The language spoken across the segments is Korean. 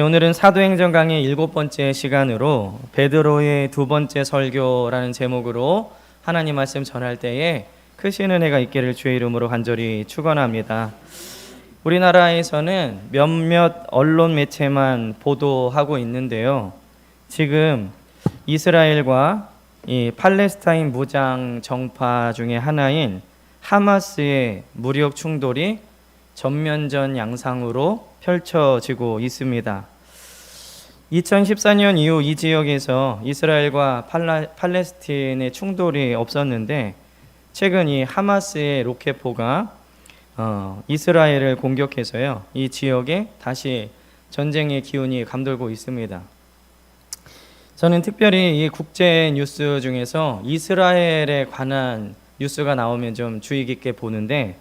오늘은 사도행전 강의 7번째 시간으로 베드로의 두 번째 설교라는 제목으로 하나님 말씀 전할 때에 크신 은혜가 있기를 주의 이름으로 간절히 축원합니다. 우리나라에서는 몇몇 언론 매체만 보도하고 있는데요. 지금 이스라엘과 이 팔레스타인 무장 정파 중에 하나인 하마스의 무력 충돌이 전면전 양상으로 펼쳐지고 있습니다. 2014년 이후 이 지역에서 이스라엘과 팔레스틴의 충돌이 없었는데 최근 이 하마스의 로켓포가 이스라엘을 공격해서요, 이 지역에 다시 전쟁의 기운이 감돌고 있습니다. 저는 특별히 이 국제 뉴스 중에서 이스라엘에 관한 뉴스가 나오면 좀 주의 깊게 보는데,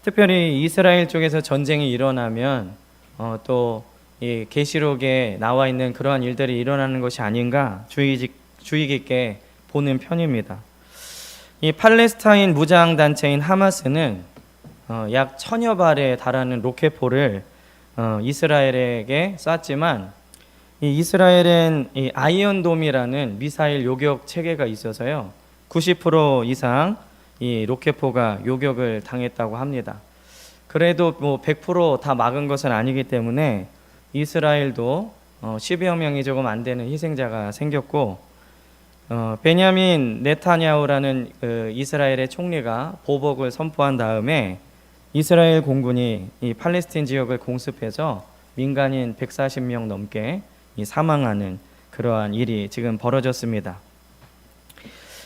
특별히 이스라엘 쪽에서 전쟁이 일어나면 또 이 계시록에 나와 있는 그러한 일들이 일어나는 것이 아닌가 주의 깊게 보는 편입니다. 이 팔레스타인 무장 단체인 하마스는 약 1000여 발에 달하는 로켓포를 이스라엘에게 쐈지만, 이 이스라엘엔 이 아이언돔이라는 미사일 요격 체계가 있어서요, 90% 이상 이 로켓포가 요격을 당했다고 합니다. 그래도 100% 다 막은 것은 아니기 때문에 이스라엘도 10여 명이 조금 안 되는 희생자가 생겼고, 베냐민 네타냐후라는 이스라엘의 총리가 보복을 선포한 다음에 이스라엘 공군이 이 팔레스틴 지역을 공습해서 민간인 140명 넘게 사망하는 그러한 일이 지금 벌어졌습니다.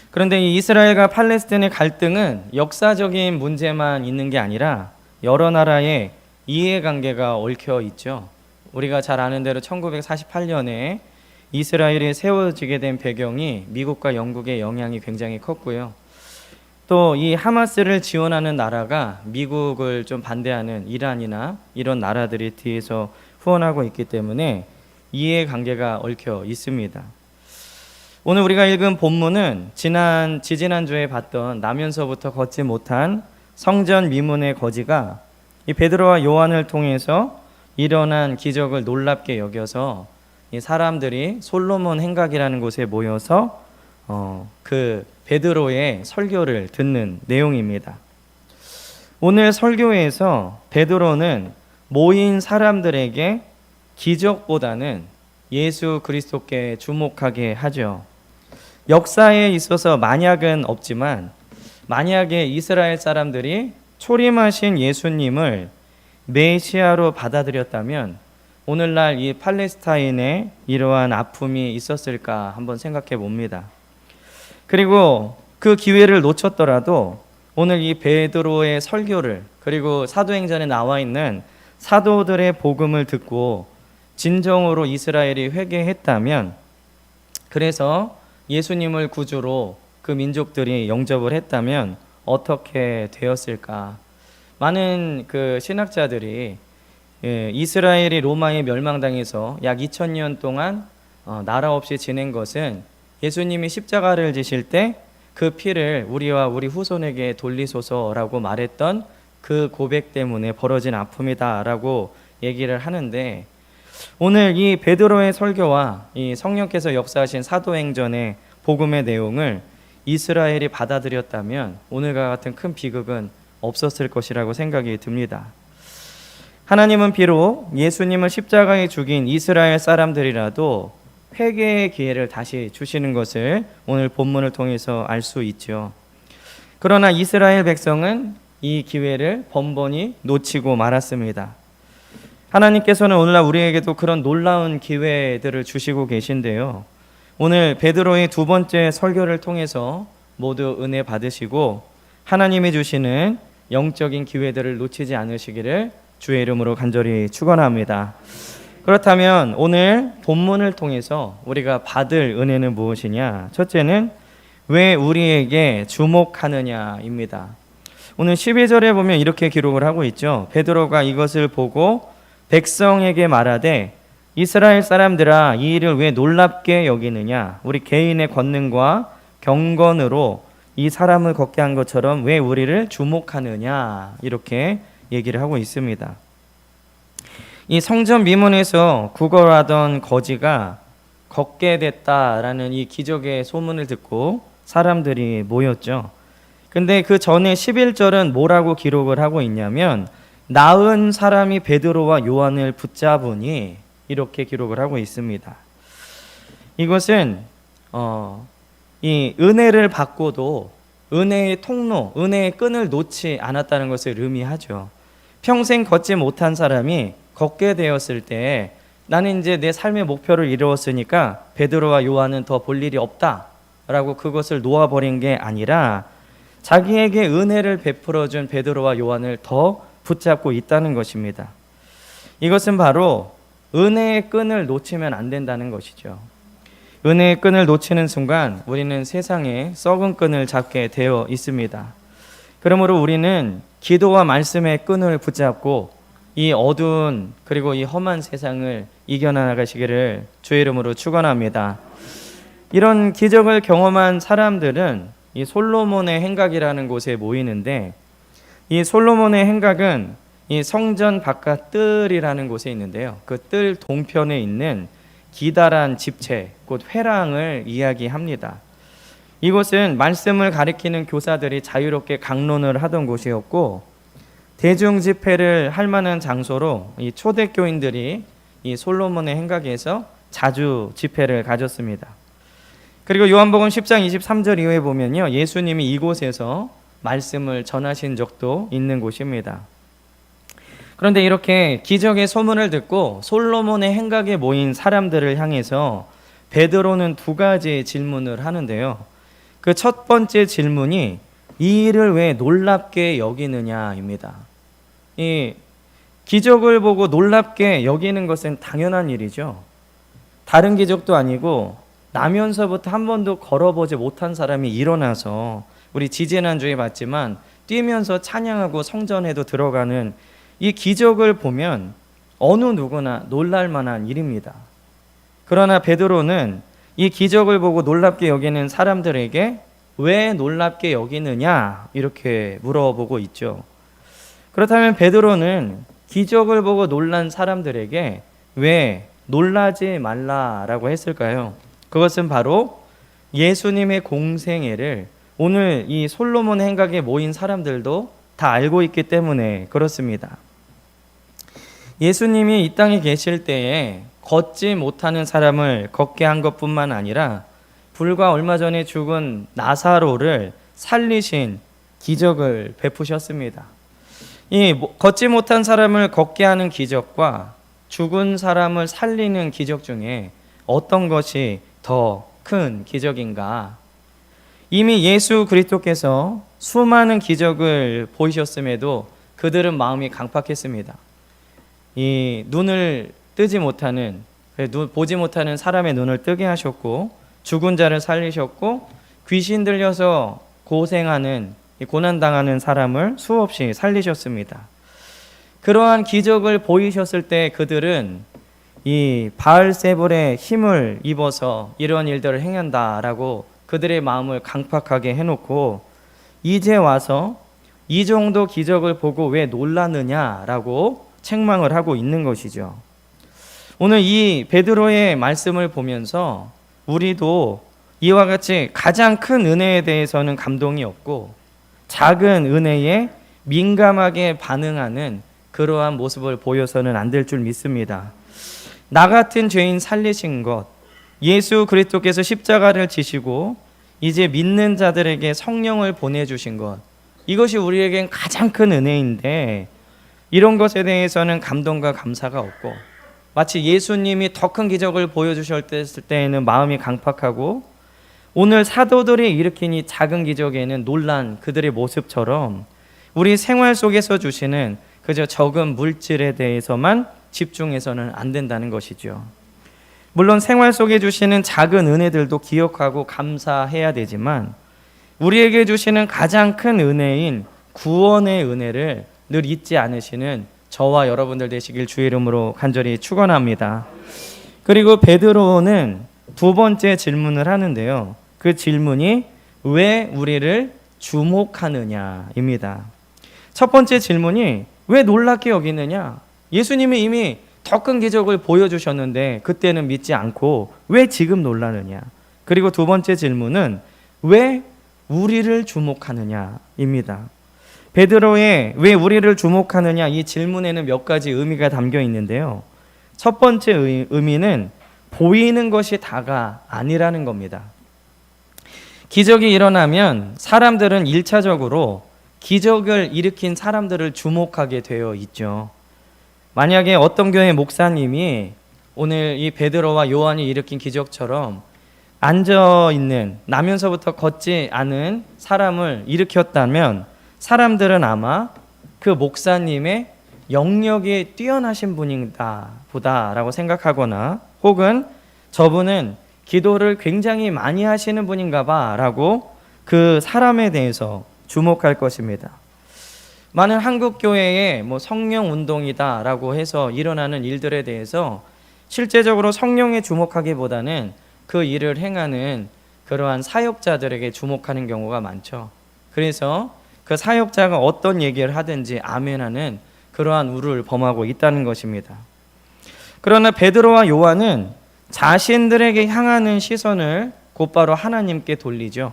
그런데 이 이스라엘과 팔레스틴의 갈등은 역사적인 문제만 있는 게 아니라 여러 나라의 이해관계가 얽혀 있죠. 우리가 잘 아는 대로 1948년에 이스라엘이 세워지게 된 배경이 미국과 영국의 영향이 굉장히 컸고요. 또 이 하마스를 지원하는 나라가 미국을 좀 반대하는 이란이나 이런 나라들이 뒤에서 후원하고 있기 때문에 이해관계가 얽혀 있습니다. 오늘 우리가 읽은 본문은 지지난주에 봤던 나면서부터 걷지 못한 성전 미문의 거지가 이 베드로와 요한을 통해서 일어난 기적을 놀랍게 여겨서 이 사람들이 솔로몬 행각이라는 곳에 모여서 그 베드로의 설교를 듣는 내용입니다. 오늘 설교에서 베드로는 모인 사람들에게 기적보다는 예수 그리스도께 주목하게 하죠. 역사에 있어서 만약은 없지만, 만약에 이스라엘 사람들이 초림하신 예수님을 메시아로 받아들였다면 오늘날 이 팔레스타인에 이러한 아픔이 있었을까 한번 생각해 봅니다. 그리고 그 기회를 놓쳤더라도 오늘 이 베드로의 설교를, 그리고 사도행전에 나와 있는 사도들의 복음을 듣고 진정으로 이스라엘이 회개했다면, 그래서 예수님을 구주로 그 민족들이 영접을 했다면 어떻게 되었을까? 많은 그 신학자들이 이스라엘이 로마에 멸망당해서 약 2000년 동안 나라 없이 지낸 것은 예수님이 십자가를 지실 때 그 피를 우리와 우리 후손에게 돌리소서라고 말했던 그 고백 때문에 벌어진 아픔이다라고 얘기를 하는데, 오늘 이 베드로의 설교와 이 성령께서 역사하신 사도행전의 복음의 내용을 이스라엘이 받아들였다면 오늘과 같은 큰 비극은 없었을 것이라고 생각이 듭니다. 하나님은 비록 예수님을 십자가에 죽인 이스라엘 사람들이라도 회개의 기회를 다시 주시는 것을 오늘 본문을 통해서 알 수 있죠. 그러나 이스라엘 백성은 이 기회를 번번이 놓치고 말았습니다. 하나님께서는 오늘날 우리에게도 그런 놀라운 기회들을 주시고 계신데요, 오늘 베드로의 두 번째 설교를 통해서 모두 은혜 받으시고 하나님이 주시는 영적인 기회들을 놓치지 않으시기를 주의 이름으로 간절히 축원합니다. 그렇다면 오늘 본문을 통해서 우리가 받을 은혜는 무엇이냐? 첫째는 왜 우리에게 주목하느냐입니다. 오늘 12절에 보면 이렇게 기록을 하고 있죠. 베드로가 이것을 보고 백성에게 말하되 이스라엘 사람들아, 이 일을 왜 놀랍게 여기느냐? 우리 개인의 권능과 경건으로 이 사람을 걷게 한 것처럼 왜 우리를 주목하느냐? 이렇게 얘기를 하고 있습니다. 이 성전 미문에서 구걸하던 거지가 걷게 됐다라는 이 기적의 소문을 듣고 사람들이 모였죠. 근데 그 전에 11절은 뭐라고 기록을 하고 있냐면 나은 사람이 베드로와 요한을 붙잡으니 이렇게 기록을 하고 있습니다. 이것은 이 은혜를 받고도 은혜의 통로, 은혜의 끈을 놓지 않았다는 것을 의미하죠. 평생 걷지 못한 사람이 걷게 되었을 때 나는 이제 내 삶의 목표를 이루었으니까 베드로와 요한은 더 볼 일이 없다라고 그것을 놓아버린 게 아니라 자기에게 은혜를 베풀어준 베드로와 요한을 더 붙잡고 있다는 것입니다. 이것은 바로 은혜의 끈을 놓치면 안 된다는 것이죠. 은혜의 끈을 놓치는 순간 우리는 세상에 썩은 끈을 잡게 되어 있습니다. 그러므로 우리는 기도와 말씀의 끈을 붙잡고 이 어두운 그리고 이 험한 세상을 이겨나가시기를 주의 이름으로 축원합니다. 이런 기적을 경험한 사람들은 이 솔로몬의 행각이라는 곳에 모이는데 이 솔로몬의 행각은 이 성전 바깥 뜰이라는 곳에 있는데요. 그 뜰 동편에 있는 기다란 집체, 곧 회랑을 이야기합니다. 이곳은 말씀을 가리키는 교사들이 자유롭게 강론을 하던 곳이었고 대중 집회를 할 만한 장소로 이 초대교인들이 이 솔로몬의 행각에서 자주 집회를 가졌습니다. 그리고 요한복음 10장 23절 이후에 보면요, 예수님이 이곳에서 말씀을 전하신 적도 있는 곳입니다. 그런데 이렇게 기적의 소문을 듣고 솔로몬의 행각에 모인 사람들을 향해서 베드로는 두 가지 질문을 하는데요. 그 첫 번째 질문이 이 일을 왜 놀랍게 여기느냐입니다. 이 기적을 보고 놀랍게 여기는 것은 당연한 일이죠. 다른 기적도 아니고 나면서부터 한 번도 걸어보지 못한 사람이 일어나서 우리 지지난주에 봤지만 뛰면서 찬양하고 성전에도 들어가는 이 기적을 보면 어느 누구나 놀랄 만한 일입니다. 그러나 베드로는 이 기적을 보고 놀랍게 여기는 사람들에게 왜 놀랍게 여기느냐 이렇게 물어보고 있죠. 그렇다면 베드로는 기적을 보고 놀란 사람들에게 왜 놀라지 말라라고 했을까요? 그것은 바로 예수님의 공생애를 오늘 이 솔로몬 행각에 모인 사람들도 다 알고 있기 때문에 그렇습니다. 예수님이 이 땅에 계실 때에 걷지 못하는 사람을 걷게 한 것뿐만 아니라 불과 얼마 전에 죽은 나사로를 살리신 기적을 베푸셨습니다. 이 걷지 못한 사람을 걷게 하는 기적과 죽은 사람을 살리는 기적 중에 어떤 것이 더 큰 기적인가? 이미 예수 그리스도께서 수많은 기적을 보이셨음에도 그들은 마음이 강팍했습니다. 이 눈을 뜨지 못하는, 보지 못하는 사람의 눈을 뜨게 하셨고 죽은 자를 살리셨고 귀신 들려서 고생하는, 고난당하는 사람을 수없이 살리셨습니다. 그러한 기적을 보이셨을 때 그들은 이 바알세불의 힘을 입어서 이런 일들을 행한다라고 그들의 마음을 강팍하게 해놓고 이제 와서 이 정도 기적을 보고 왜 놀라느냐라고 책망을 하고 있는 것이죠. 오늘 이 베드로의 말씀을 보면서 우리도 이와 같이 가장 큰 은혜에 대해서는 감동이 없고 작은 은혜에 민감하게 반응하는 그러한 모습을 보여서는 안 될 줄 믿습니다. 나 같은 죄인 살리신 것, 예수 그리스도께서 십자가를 지시고 이제 믿는 자들에게 성령을 보내주신 것, 이것이 우리에겐 가장 큰 은혜인데 이런 것에 대해서는 감동과 감사가 없고 마치 예수님이 더 큰 기적을 보여주셨을 때에는 마음이 강팍하고 오늘 사도들이 일으킨 이 작은 기적에는 놀란 그들의 모습처럼 우리 생활 속에서 주시는 그저 적은 물질에 대해서만 집중해서는 안 된다는 것이죠. 물론 생활 속에 주시는 작은 은혜들도 기억하고 감사해야 되지만 우리에게 주시는 가장 큰 은혜인 구원의 은혜를 늘 잊지 않으시는 저와 여러분들 되시길 주의 이름으로 간절히 축원합니다. 그리고 베드로는 두 번째 질문을 하는데요. 그 질문이 왜 우리를 주목하느냐입니다. 첫 번째 질문이 왜 놀랍게 여기느냐? 예수님이 이미 더 큰 기적을 보여주셨는데 그때는 믿지 않고 왜 지금 놀라느냐? 그리고 두 번째 질문은 왜 우리를 주목하느냐입니다. 베드로의 왜 우리를 주목하느냐 이 질문에는 몇 가지 의미가 담겨 있는데요. 첫 번째 의미는 보이는 것이 다가 아니라는 겁니다. 기적이 일어나면 사람들은 1차적으로 기적을 일으킨 사람들을 주목하게 되어 있죠. 만약에 어떤 교회 목사님이 오늘 이 베드로와 요한이 일으킨 기적처럼 앉아있는 나면서부터 걷지 않은 사람을 일으켰다면 사람들은 아마 그 목사님의 영역이 뛰어나신 분이다 보다라고 생각하거나 혹은 저분은 기도를 굉장히 많이 하시는 분인가 봐라고 그 사람에 대해서 주목할 것입니다. 많은 한국 교회에 성령 운동이다라고 해서 일어나는 일들에 대해서 실제적으로 성령에 주목하기보다는 그 일을 행하는 그러한 사역자들에게 주목하는 경우가 많죠. 그래서 그 사역자가 어떤 얘기를 하든지 아멘하는 그러한 우를 범하고 있다는 것입니다. 그러나 베드로와 요한은 자신들에게 향하는 시선을 곧바로 하나님께 돌리죠.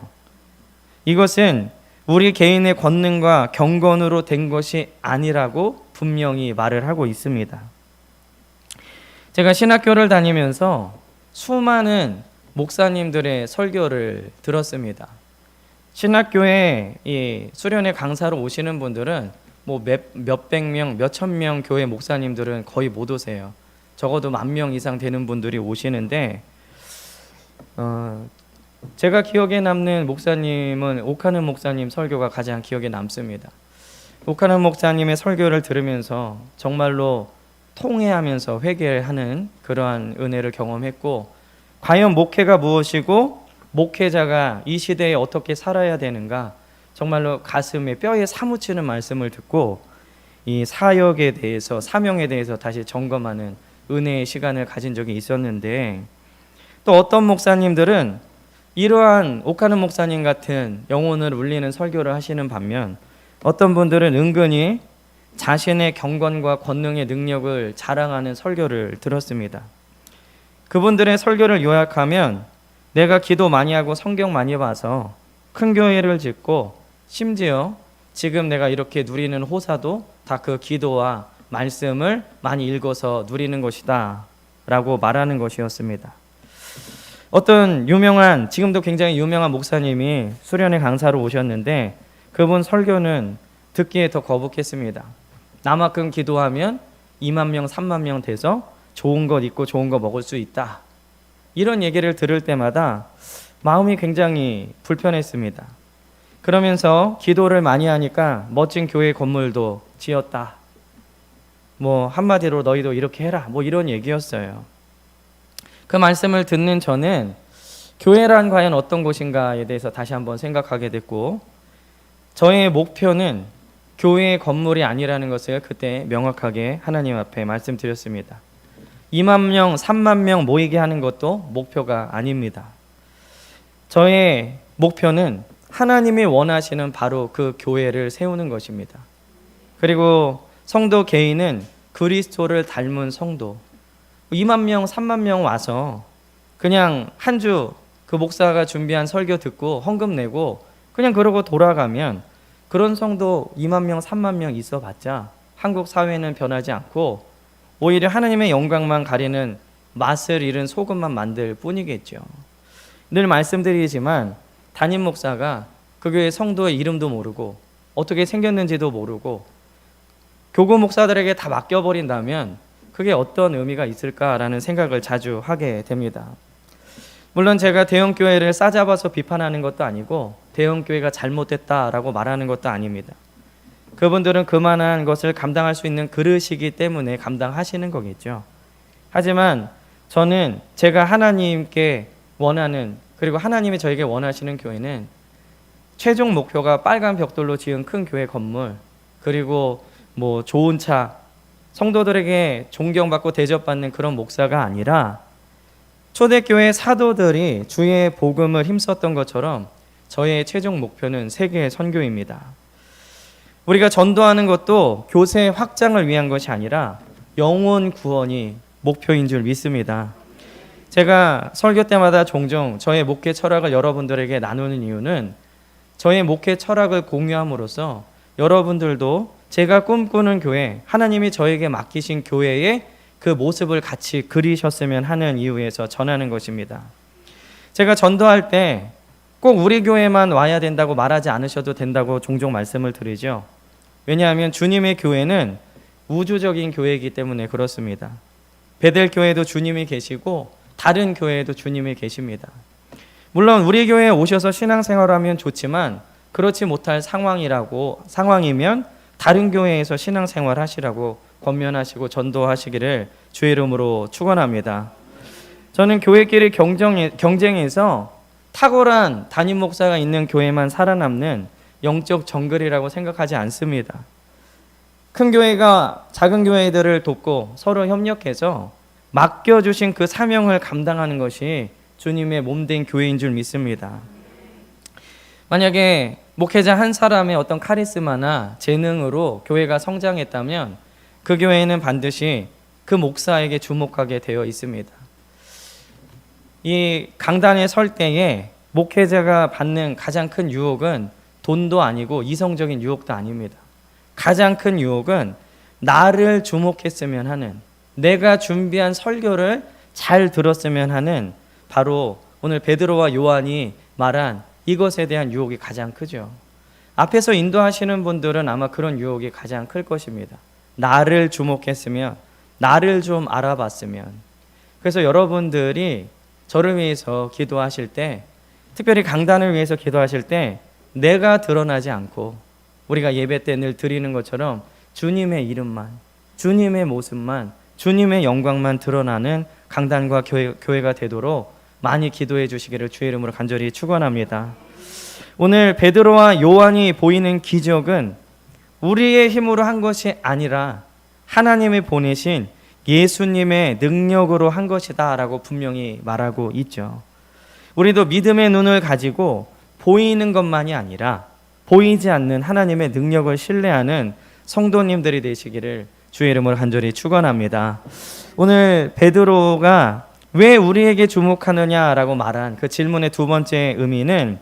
이것은 우리 개인의 권능과 경건으로 된 것이 아니라고 분명히 말을 하고 있습니다. 제가 신학교를 다니면서 수많은 목사님들의 설교를 들었습니다. 신학교에 이 수련회 강사로 오시는 분들은 몇백 명, 몇천 명 교회 목사님들은 거의 못 오세요. 적어도 10,000명 이상 되는 분들이 오시는데 제가 기억에 남는 목사님은 오카는 목사님 설교가 가장 기억에 남습니다. 오카는 목사님의 설교를 들으면서 정말로 통회하면서 회개하는 그러한 은혜를 경험했고, 과연 목회가 무엇이고 목회자가 이 시대에 어떻게 살아야 되는가, 정말로 가슴에 뼈에 사무치는 말씀을 듣고 이 사역에 대해서, 사명에 대해서 다시 점검하는 은혜의 시간을 가진 적이 있었는데, 또 어떤 목사님들은 이러한 오카는 목사님 같은 영혼을 울리는 설교를 하시는 반면 어떤 분들은 은근히 자신의 경건과 권능의 능력을 자랑하는 설교를 들었습니다. 그분들의 설교를 요약하면 내가 기도 많이 하고 성경 많이 봐서 큰 교회를 짓고 심지어 지금 내가 이렇게 누리는 호사도 다 그 기도와 말씀을 많이 읽어서 누리는 것이다 라고 말하는 것이었습니다. 어떤 유명한, 지금도 굉장히 유명한 목사님이 수련회 강사로 오셨는데 그분 설교는 듣기에 더 거북했습니다. 나만큼 기도하면 20,000명, 30,000명 돼서 좋은 것 입고 좋은 거 먹을 수 있다. 이런 얘기를 들을 때마다 마음이 굉장히 불편했습니다. 그러면서 기도를 많이 하니까 멋진 교회 건물도 지었다. 한마디로 너희도 이렇게 해라. 이런 얘기였어요. 그 말씀을 듣는 저는 교회란 과연 어떤 곳인가에 대해서 다시 한번 생각하게 됐고, 저의 목표는 교회의 건물이 아니라는 것을 그때 명확하게 하나님 앞에 말씀드렸습니다. 20,000명, 30,000명 모이게 하는 것도 목표가 아닙니다. 저의 목표는 하나님이 원하시는 바로 그 교회를 세우는 것입니다. 그리고 성도 개인은 그리스도를 닮은 성도, 20,000명, 30,000명 와서 그냥 한 주 그 목사가 준비한 설교 듣고 헌금 내고 그냥 그러고 돌아가면 그런 성도 20,000명, 30,000명 있어봤자 한국 사회는 변하지 않고 오히려 하나님의 영광만 가리는 맛을 잃은 소금만 만들 뿐이겠죠. 늘 말씀드리지만 담임 목사가 그 교회 성도의 이름도 모르고 어떻게 생겼는지도 모르고 교구 목사들에게 다 맡겨버린다면 그게 어떤 의미가 있을까라는 생각을 자주 하게 됩니다. 물론 제가 대형교회를 싸잡아서 비판하는 것도 아니고 대형교회가 잘못됐다라고 말하는 것도 아닙니다. 그분들은 그만한 것을 감당할 수 있는 그릇이기 때문에 감당하시는 거겠죠. 하지만 저는 제가 하나님께 원하는, 그리고 하나님이 저에게 원하시는 교회는 최종 목표가 빨간 벽돌로 지은 큰 교회 건물, 그리고 좋은 차, 성도들에게 존경받고 대접받는 그런 목사가 아니라 초대교회 사도들이 주의 복음을 힘썼던 것처럼 저의 최종 목표는 세계 선교입니다. 우리가 전도하는 것도 교세 확장을 위한 것이 아니라 영혼 구원이 목표인 줄 믿습니다. 제가 설교 때마다 종종 저의 목회 철학을 여러분들에게 나누는 이유는 저의 목회 철학을 공유함으로써 여러분들도 제가 꿈꾸는 교회, 하나님이 저에게 맡기신 교회의 그 모습을 같이 그리셨으면 하는 이유에서 전하는 것입니다. 제가 전도할 때 꼭 우리 교회만 와야 된다고 말하지 않으셔도 된다고 종종 말씀을 드리죠. 왜냐하면 주님의 교회는 우주적인 교회이기 때문에 그렇습니다. 베델 교회도 주님이 계시고 다른 교회에도 주님이 계십니다. 물론 우리 교회에 오셔서 신앙생활하면 좋지만 그렇지 못할 상황이면 다른 교회에서 신앙생활 하시라고 권면하시고 전도하시기를 주의 이름으로 축원합니다. 저는 교회끼리 경쟁해서 탁월한 담임 목사가 있는 교회만 살아남는 영적 정글이라고 생각하지 않습니다. 큰 교회가 작은 교회들을 돕고 서로 협력해서 맡겨주신 그 사명을 감당하는 것이 주님의 몸된 교회인 줄 믿습니다. 만약에 목회자 한 사람의 어떤 카리스마나 재능으로 교회가 성장했다면 그 교회는 반드시 그 목사에게 주목하게 되어 있습니다. 이 강단에 설 때에 목회자가 받는 가장 큰 유혹은 돈도 아니고 이성적인 유혹도 아닙니다. 가장 큰 유혹은 나를 주목했으면 하는, 내가 준비한 설교를 잘 들었으면 하는, 바로 오늘 베드로와 요한이 말한 이것에 대한 유혹이 가장 크죠. 앞에서 인도하시는 분들은 아마 그런 유혹이 가장 클 것입니다. 나를 주목했으면, 나를 좀 알아봤으면. 그래서 여러분들이 저를 위해서 기도하실 때, 특별히 강단을 위해서 기도하실 때 내가 드러나지 않고 우리가 예배 때 늘 드리는 것처럼 주님의 이름만, 주님의 모습만, 주님의 영광만 드러나는 강단과 교회가 되도록 많이 기도해 주시기를 주의 이름으로 간절히 축원합니다. 오늘 베드로와 요한이 보이는 기적은 우리의 힘으로 한 것이 아니라 하나님이 보내신 예수님의 능력으로 한 것이다 라고 분명히 말하고 있죠. 우리도 믿음의 눈을 가지고 보이는 것만이 아니라 보이지 않는 하나님의 능력을 신뢰하는 성도님들이 되시기를 주의 이름으로 간절히 축원합니다. 오늘 베드로가 왜 우리에게 주목하느냐라고 말한 그 질문의 두 번째 의미는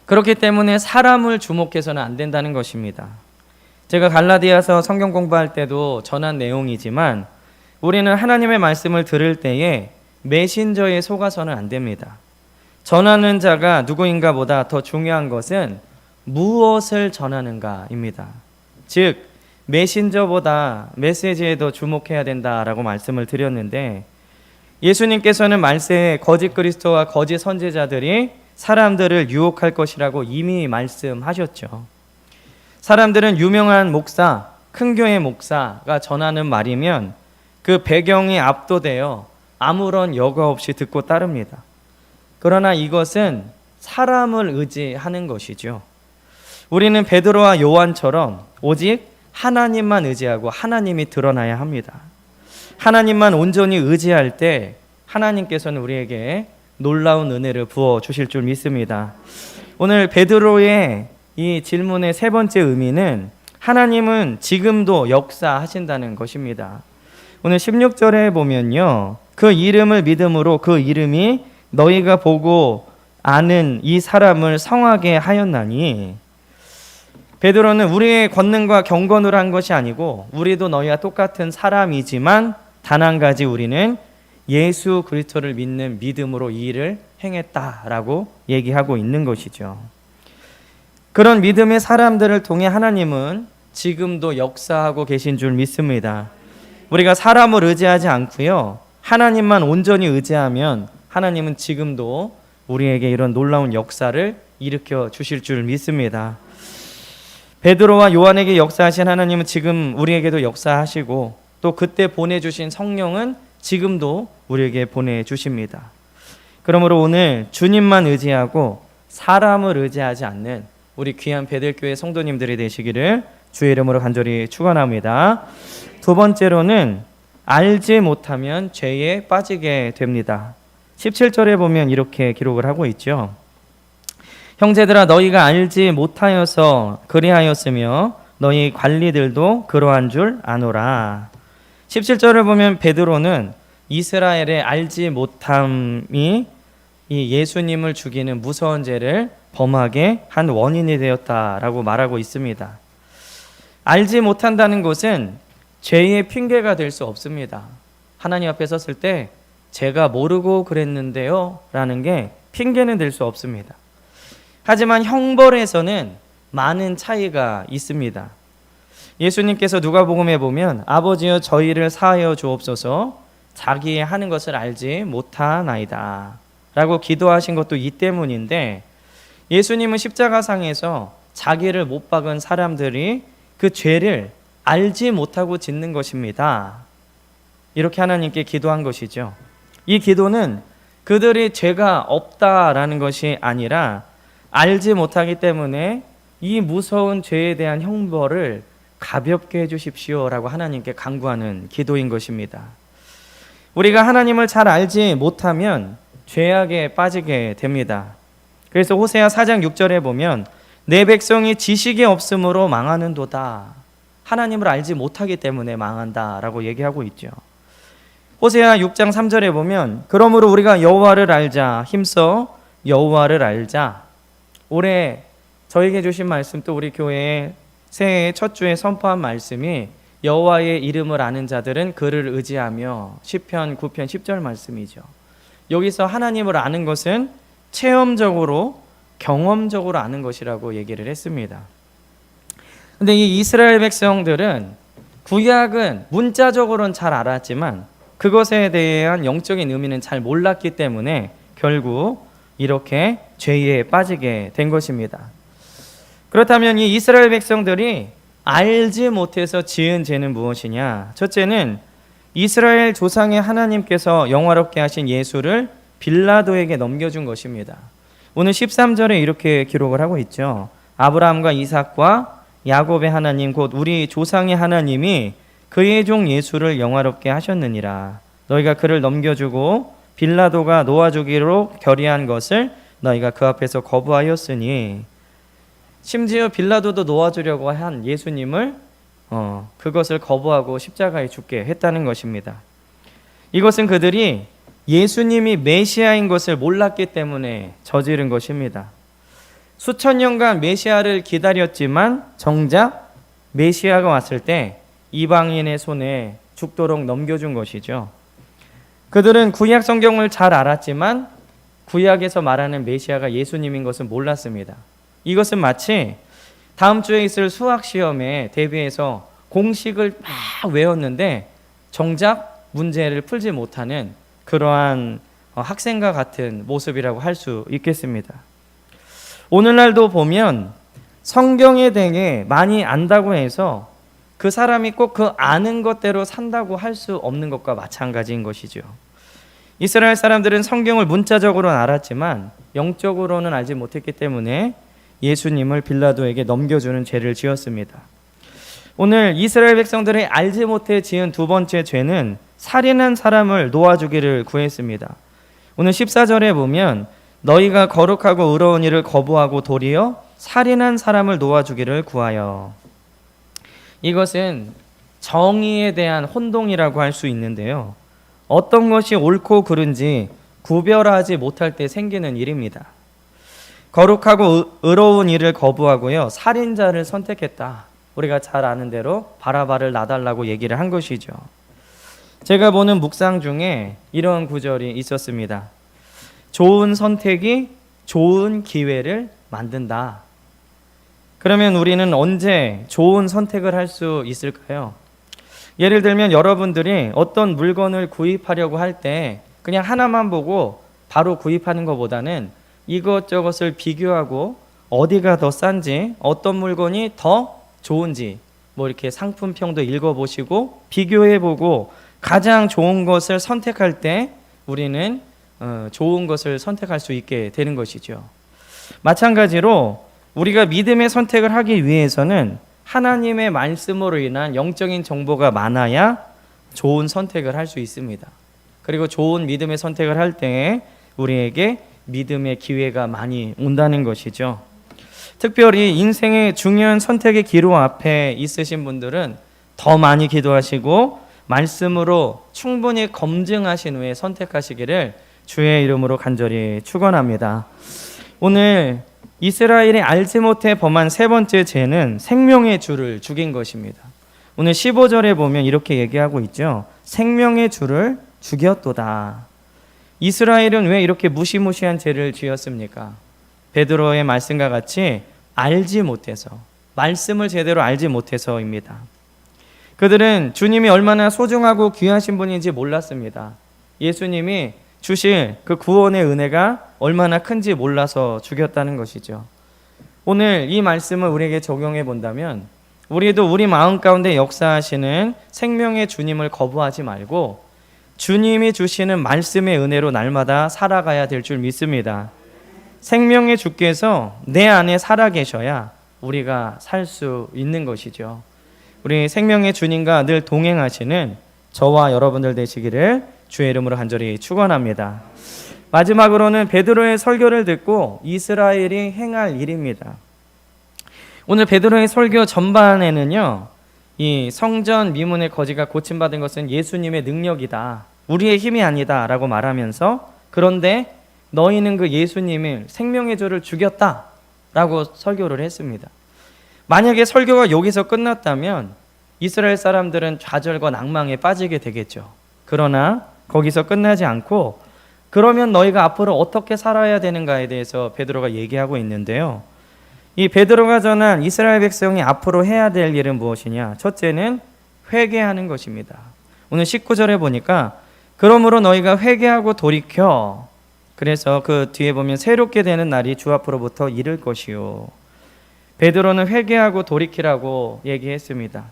그렇기 때문에 사람을 주목해서는 안 된다는 것입니다. 제가 갈라디아서 성경 공부할 때도 전한 내용이지만 우리는 하나님의 말씀을 들을 때에 메신저에 속아서는 안 됩니다. 전하는 자가 누구인가 보다 더 중요한 것은 무엇을 전하는가입니다. 즉 메신저보다 메시지에 더 주목해야 된다라고 말씀을 드렸는데, 예수님께서는 말세에 거짓 그리스도와 거짓 선지자들이 사람들을 유혹할 것이라고 이미 말씀하셨죠. 사람들은 유명한 목사, 큰 교회 목사가 전하는 말이면 그 배경에 압도되어 아무런 여과 없이 듣고 따릅니다. 그러나 이것은 사람을 의지하는 것이죠. 우리는 베드로와 요한처럼 오직 하나님만 의지하고 하나님이 드러나야 합니다. 하나님만 온전히 의지할 때 하나님께서는 우리에게 놀라운 은혜를 부어 주실 줄 믿습니다. 오늘 베드로의 이 질문의 세 번째 의미는 하나님은 지금도 역사하신다는 것입니다. 오늘 16절에 보면요, 그 이름을 믿음으로 그 이름이 너희가 보고 아는 이 사람을 성하게 하였나니, 베드로는 우리의 권능과 경건으로 한 것이 아니고 우리도 너희와 똑같은 사람이지만 단 한 가지 우리는 예수 그리스도를 믿는 믿음으로 이 일을 행했다라고 얘기하고 있는 것이죠. 그런 믿음의 사람들을 통해 하나님은 지금도 역사하고 계신 줄 믿습니다. 우리가 사람을 의지하지 않고요, 하나님만 온전히 의지하면 하나님은 지금도 우리에게 이런 놀라운 역사를 일으켜 주실 줄 믿습니다. 베드로와 요한에게 역사하신 하나님은 지금 우리에게도 역사하시고 또 그때 보내주신 성령은 지금도 우리에게 보내주십니다. 그러므로 오늘 주님만 의지하고 사람을 의지하지 않는 우리 귀한 베들교회 성도님들이 되시기를 주의 이름으로 간절히 축원합니다. 두 번째로는 알지 못하면 죄에 빠지게 됩니다. 17절에 보면 이렇게 기록을 하고 있죠. 형제들아, 너희가 알지 못하여서 그리하였으며 너희 관리들도 그러한 줄 아노라. 17절을 보면 베드로는 이스라엘의 알지 못함이 이 예수님을 죽이는 무서운 죄를 범하게 한 원인이 되었다라고 말하고 있습니다. 알지 못한다는 것은 죄의 핑계가 될 수 없습니다. 하나님 앞에 섰을 때 제가 모르고 그랬는데요 라는 게 핑계는 될 수 없습니다. 하지만 형벌에서는 많은 차이가 있습니다. 예수님께서 누가복음에 보면 아버지여 저희를 사하여 주옵소서 자기의 하는 것을 알지 못하나이다 라고 기도하신 것도 이 때문인데, 예수님은 십자가상에서 자기를 못 박은 사람들이 그 죄를 알지 못하고 짓는 것입니다. 이렇게 하나님께 기도한 것이죠. 이 기도는 그들이 죄가 없다라는 것이 아니라 알지 못하기 때문에 이 무서운 죄에 대한 형벌을 가볍게 해주십시오라고 하나님께 간구하는 기도인 것입니다. 우리가 하나님을 잘 알지 못하면 죄악에 빠지게 됩니다. 그래서 호세아 4장 6절에 보면 내 백성이 지식이 없으므로 망하는도다. 하나님을 알지 못하기 때문에 망한다라고 얘기하고 있죠. 호세아 6장 3절에 보면 그러므로 우리가 여호와를 알자 힘써 여호와를 알자. 올해 저에게 주신 말씀, 또 우리 교회에 새해 첫 주에 선포한 말씀이 여호와의 이름을 아는 자들은 그를 의지하며 시편 9편 10절 말씀이죠. 여기서 하나님을 아는 것은 체험적으로 경험적으로 아는 것이라고 얘기를 했습니다. 근데 이 이스라엘 백성들은 구약은 문자적으로는 잘 알았지만 그것에 대한 영적인 의미는 잘 몰랐기 때문에 결국 이렇게 죄에 빠지게 된 것입니다. 그렇다면 이 이스라엘 백성들이 알지 못해서 지은 죄는 무엇이냐? 첫째는 이스라엘 조상의 하나님께서 영화롭게 하신 예수를 빌라도에게 넘겨준 것입니다. 오늘 13절에 이렇게 기록을 하고 있죠. 아브라함과 이삭과 야곱의 하나님 곧 우리 조상의 하나님이 그의 종 예수를 영화롭게 하셨느니라. 너희가 그를 넘겨주고 빌라도가 놓아주기로 결의한 것을 너희가 그 앞에서 거부하였으니, 심지어 빌라도도 놓아주려고 한 예수님을 그것을 거부하고 십자가에 죽게 했다는 것입니다. 이것은 그들이 예수님이 메시아인 것을 몰랐기 때문에 저지른 것입니다. 수천 년간 메시아를 기다렸지만 정작 메시아가 왔을 때 이방인의 손에 죽도록 넘겨준 것이죠. 그들은 구약 성경을 잘 알았지만 구약에서 말하는 메시아가 예수님인 것은 몰랐습니다. 이것은 마치 다음 주에 있을 수학 시험에 대비해서 공식을 막 외웠는데 정작 문제를 풀지 못하는 그러한 학생과 같은 모습이라고 할 수 있겠습니다. 오늘날도 보면 성경에 대해 많이 안다고 해서 그 사람이 꼭 그 아는 것대로 산다고 할 수 없는 것과 마찬가지인 것이죠. 이스라엘 사람들은 성경을 문자적으로는 알았지만 영적으로는 알지 못했기 때문에 예수님을 빌라도에게 넘겨주는 죄를 지었습니다. 오늘 이스라엘 백성들이 알지 못해 지은 두 번째 죄는 살인한 사람을 놓아주기를 구했습니다. 오늘 14절에 보면 너희가 거룩하고 의로운 일을 거부하고 도리어 살인한 사람을 놓아주기를 구하여. 이것은 정의에 대한 혼동이라고 할 수 있는데요. 어떤 것이 옳고 그른지 구별하지 못할 때 생기는 일입니다. 거룩하고 의로운 일을 거부하고요, 살인자를 선택했다. 우리가 잘 아는 대로 바라바를 놔달라고 얘기를 한 것이죠. 제가 보는 묵상 중에 이런 구절이 있었습니다. 좋은 선택이 좋은 기회를 만든다. 그러면 우리는 언제 좋은 선택을 할 수 있을까요? 예를 들면 여러분들이 어떤 물건을 구입하려고 할 때 그냥 하나만 보고 바로 구입하는 것보다는 이것저것을 비교하고 어디가 더 싼지, 어떤 물건이 더 좋은지 뭐 이렇게 상품평도 읽어보시고 비교해보고 가장 좋은 것을 선택할 때 우리는 좋은 것을 선택할 수 있게 되는 것이죠. 마찬가지로 우리가 믿음의 선택을 하기 위해서는 하나님의 말씀으로 인한 영적인 정보가 많아야 좋은 선택을 할 수 있습니다. 그리고 좋은 믿음의 선택을 할 때에 우리에게 믿음의 기회가 많이 온다는 것이죠. 특별히 인생의 중요한 선택의 기로 앞에 있으신 분들은 더 많이 기도하시고 말씀으로 충분히 검증하신 후에 선택하시기를 주의 이름으로 간절히 축원합니다. 오늘 이스라엘이 알지 못해 범한 세 번째 죄는 생명의 주를 죽인 것입니다. 오늘 15절에 보면 이렇게 얘기하고 있죠. 생명의 주를 죽였도다. 이스라엘은 왜 이렇게 무시무시한 죄를 지었습니까? 베드로의 말씀과 같이 알지 못해서, 말씀을 제대로 알지 못해서입니다. 그들은 주님이 얼마나 소중하고 귀하신 분인지 몰랐습니다. 예수님이 주실 그 구원의 은혜가 얼마나 큰지 몰라서 죽였다는 것이죠. 오늘 이 말씀을 우리에게 적용해 본다면 우리도 우리 마음 가운데 역사하시는 생명의 주님을 거부하지 말고 주님이 주시는 말씀의 은혜로 날마다 살아가야 될 줄 믿습니다. 생명의 주께서 내 안에 살아계셔야 우리가 살 수 있는 것이죠. 우리 생명의 주님과 늘 동행하시는 저와 여러분들 되시기를 주의 이름으로 간절히 축원합니다. 마지막으로는 베드로의 설교를 듣고 이스라엘이 행할 일입니다. 오늘 베드로의 설교 전반에는요, 이 성전 미문의 거지가 고침받은 것은 예수님의 능력이다, 우리의 힘이 아니다 라고 말하면서, 그런데 너희는 그 예수님을 생명의 주를 죽였다 라고 설교를 했습니다. 만약에 설교가 여기서 끝났다면 이스라엘 사람들은 좌절과 낭망에 빠지게 되겠죠. 그러나 거기서 끝나지 않고 그러면 너희가 앞으로 어떻게 살아야 되는가에 대해서 베드로가 얘기하고 있는데요. 이 베드로가 전한 이스라엘 백성이 앞으로 해야 될 일은 무엇이냐? 첫째는 회개하는 것입니다. 오늘 19절에 보니까 그러므로 너희가 회개하고 돌이켜, 그래서 그 뒤에 보면 새롭게 되는 날이 주 앞으로부터 이를 것이요. 베드로는 회개하고 돌이키라고 얘기했습니다.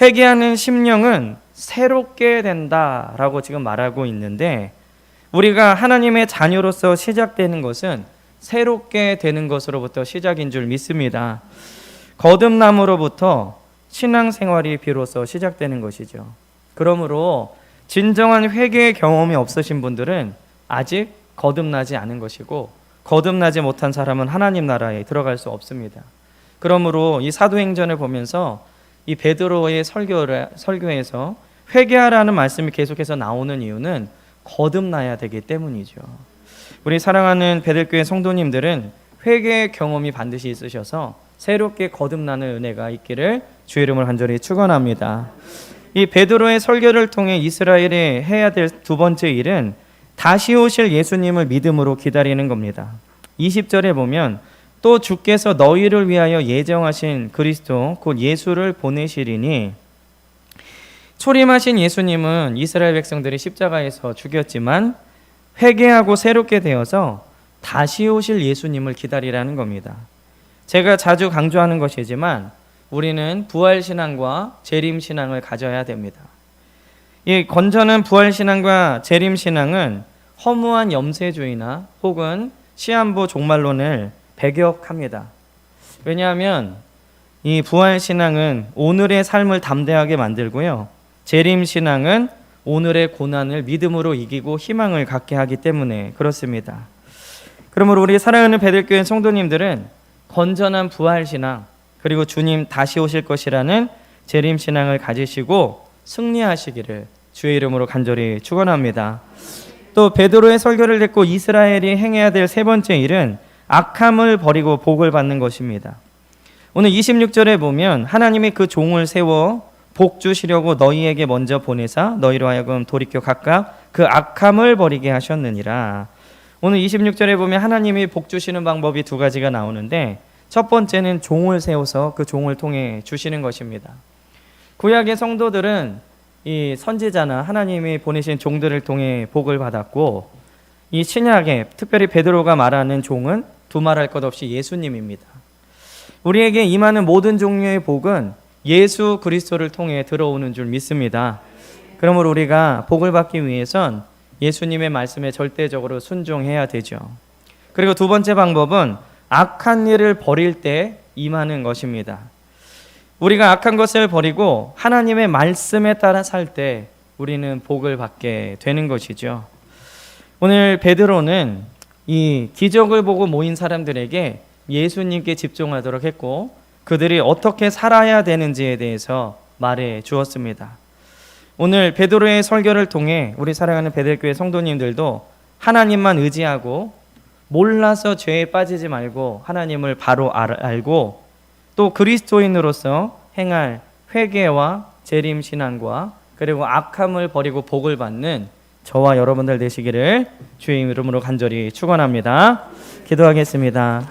회개하는 심령은 새롭게 된다라고 지금 말하고 있는데, 우리가 하나님의 자녀로서 시작되는 것은 새롭게 되는 것으로부터 시작인 줄 믿습니다. 거듭남으로부터 신앙생활이 비로소 시작되는 것이죠. 그러므로 진정한 회개의 경험이 없으신 분들은 아직 거듭나지 않은 것이고, 거듭나지 못한 사람은 하나님 나라에 들어갈 수 없습니다. 그러므로 이 사도행전을 보면서 이 베드로의 설교에서 회개하라는 말씀이 계속해서 나오는 이유는 거듭나야 되기 때문이죠. 우리 사랑하는 베들교회 성도님들은 회개의 경험이 반드시 있으셔서 새롭게 거듭나는 은혜가 있기를 주의 이름을 간절히 축원합니다. 이 베드로의 설교를 통해 이스라엘이 해야 될 두 번째 일은 다시 오실 예수님을 믿음으로 기다리는 겁니다. 20절에 보면 또 주께서 너희를 위하여 예정하신 그리스도 곧 예수를 보내시리니, 초림하신 예수님은 이스라엘 백성들이 십자가에서 죽였지만 회개하고 새롭게 되어서 다시 오실 예수님을 기다리라는 겁니다. 제가 자주 강조하는 것이지만 우리는 부활신앙과 재림신앙을 가져야 됩니다. 이 건전한 부활신앙과 재림신앙은 허무한 염세주의나 혹은 시한부 종말론을 배격합니다. 왜냐하면 이 부활신앙은 오늘의 삶을 담대하게 만들고요, 재림신앙은 오늘의 고난을 믿음으로 이기고 희망을 갖게 하기 때문에 그렇습니다. 그러므로 우리 사랑하는 베들교회 성도님들은 건전한 부활신앙, 그리고 주님 다시 오실 것이라는 재림신앙을 가지시고 승리하시기를 주의 이름으로 간절히 축원합니다. 또 베드로의 설교를 듣고 이스라엘이 행해야 될 세 번째 일은 악함을 버리고 복을 받는 것입니다. 오늘 26절에 보면 하나님이 그 종을 세워 복 주시려고 너희에게 먼저 보내사 너희로 하여금 돌이켜 각각 그 악함을 버리게 하셨느니라. 오늘 26절에 보면 하나님이 복 주시는 방법이 두 가지가 나오는데, 첫 번째는 종을 세워서 그 종을 통해 주시는 것입니다. 구약의 성도들은 이 선지자나 하나님이 보내신 종들을 통해 복을 받았고, 이 신약에 특별히 베드로가 말하는 종은 두말할 것 없이 예수님입니다. 우리에게 임하는 모든 종류의 복은 예수 그리스도를 통해 들어오는 줄 믿습니다. 그러므로 우리가 복을 받기 위해선 예수님의 말씀에 절대적으로 순종해야 되죠. 그리고 두 번째 방법은 악한 일을 버릴 때 임하는 것입니다. 우리가 악한 것을 버리고 하나님의 말씀에 따라 살 때 우리는 복을 받게 되는 것이죠. 오늘 베드로는 이 기적을 보고 모인 사람들에게 예수님께 집중하도록 했고, 그들이 어떻게 살아야 되는지에 대해서 말해 주었습니다. 오늘 베드로의 설교를 통해 우리 사랑하는 베델교회 성도님들도 하나님만 의지하고 몰라서 죄에 빠지지 말고 하나님을 바로 알고 또 그리스도인으로서 행할 회개와 재림 신앙과 그리고 악함을 버리고 복을 받는 저와 여러분들 되시기를 주의 이름으로 간절히 축원합니다. 기도하겠습니다.